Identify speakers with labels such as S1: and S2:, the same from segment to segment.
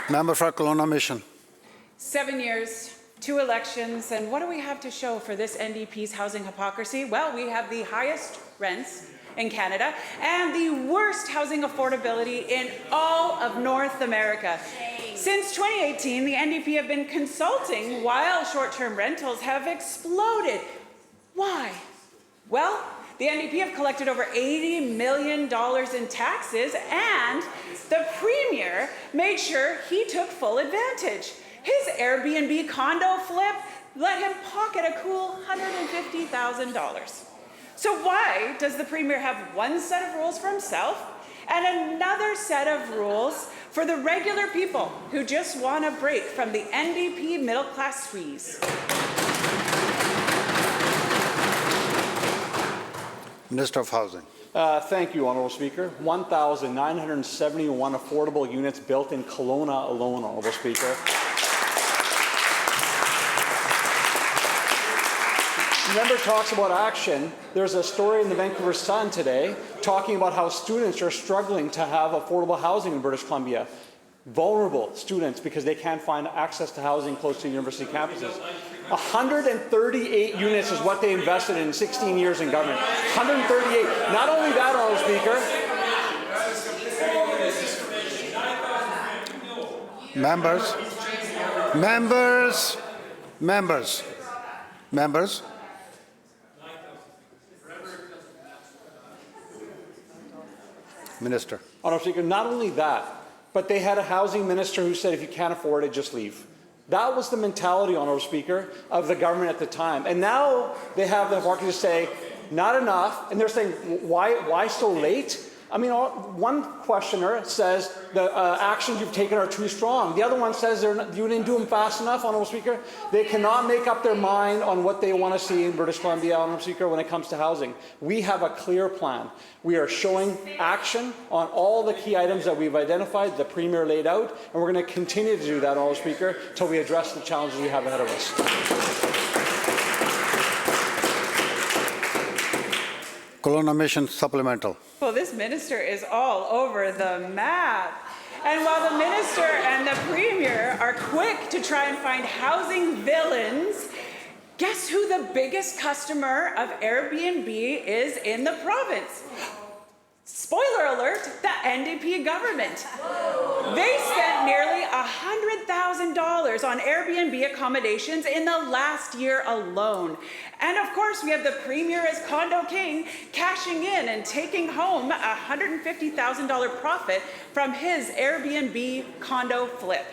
S1: Member for Kelowna Mission.
S2: 7 years, 2 elections, and what do we have to show for this NDP's housing hypocrisy? Well, we have the highest rents in Canada and the worst housing affordability in all of North America. Since 2018, the NDP have been consulting while short-term rentals have exploded. Why? Well, the NDP have collected over $80 million in taxes, and the Premier made sure he took full advantage. His Airbnb condo flip let him pocket a cool $150,000. So why does the Premier have one set of rules for himself and another set of rules for the regular people who just want a break from the NDP middle-class squeeze?
S1: Minister of Housing.
S3: Thank you, Honourable Speaker. 1,971 affordable units built in Kelowna alone, Honourable Speaker. Member talks about action. There's a story in the Vancouver Sun today talking about how students are struggling to have affordable housing in British Columbia. Vulnerable students because they can't find access to housing close to university campuses. 138 units is what they invested in 16 years in government. 138. Not only that, Honourable
S1: Speaker. Members. Minister.
S3: Honourable Speaker, not only that, but they had a housing minister who said if you can't afford it, just leave. That was the mentality, Honourable Speaker, of the government at the time. And now they have the hypocrisy to say, not enough, and they're saying, why so late? I mean, one questioner says the actions you've taken are too strong. The other one says you didn't do them fast enough, Honourable Speaker. They cannot make up their mind on what they want to see in British Columbia, Honourable Speaker, when it comes to housing. We have a clear plan. We are showing action on all the key items that we've identified, the Premier laid out, and we're going to continue to do that, Honourable Speaker, until we address the challenges we have ahead of us.
S1: Kelowna Mission supplemental.
S2: Well, this minister is all over the map. And while the minister and the Premier are quick to try and find housing villains, guess who the biggest customer of Airbnb is in the province? Spoiler alert, the NDP government. They spent nearly $100,000 on Airbnb accommodations in the last year alone. And of course, we have the Premier as condo king cashing in and taking home a $150,000 profit from his Airbnb condo flip.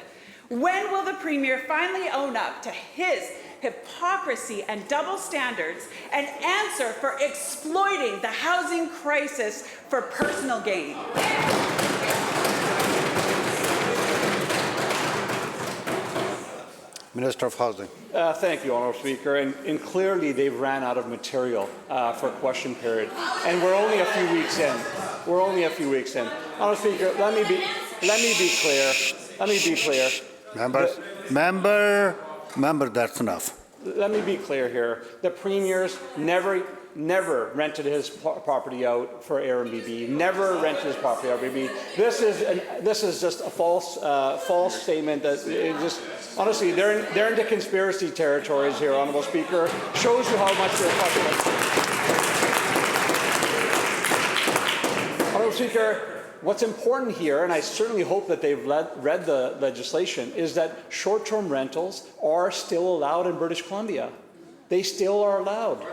S2: When will the Premier finally own up to his hypocrisy and double standards and answer for exploiting the housing crisis for personal gain?
S1: Minister of Housing.
S3: Thank you, Honourable Speaker. And clearly they've ran out of material for a question period. And we're only a few weeks in. Honourable Speaker, let me be clear.
S1: Member, that's enough.
S3: Let me be clear here. The Premier's never rented his property out for Airbnb. Never rented his property out for Airbnb. This is just a false statement. That it just honestly they're into conspiracy territories here, Honourable Speaker. Shows you how much they're talking about. Honourable Speaker. What's important here, and I certainly hope that they've read the legislation, is that short-term rentals are still allowed in British Columbia. They still are allowed.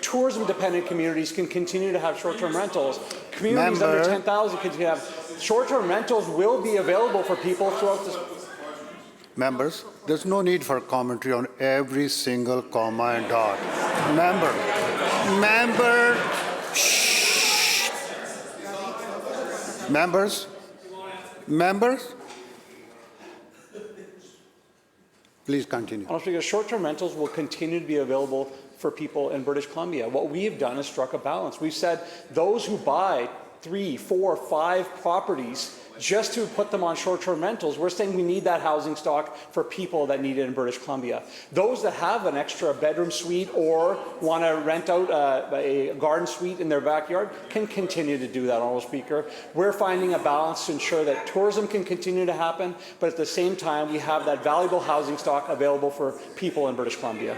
S3: Tourism-dependent communities can continue to have short-term rentals. Communities under 10,000 continue to have short-term rentals. Will be available for people throughout this.
S1: Members, there's no need for commentary on every single comma and dot. Members, please continue.
S3: Short-term rentals will continue to be available for people in British Columbia. What we have done is struck a balance. We've said those who buy 3, 4, 5 properties just to put them on short-term rentals. We're saying we need that housing stock for people that need it in British Columbia. Those that have an extra bedroom suite or want to rent out a garden suite in their backyard can continue to do that, Honourable Speaker. We're finding a balance to ensure that tourism can continue to happen, but at the same time we have that valuable housing stock available for people in British Columbia.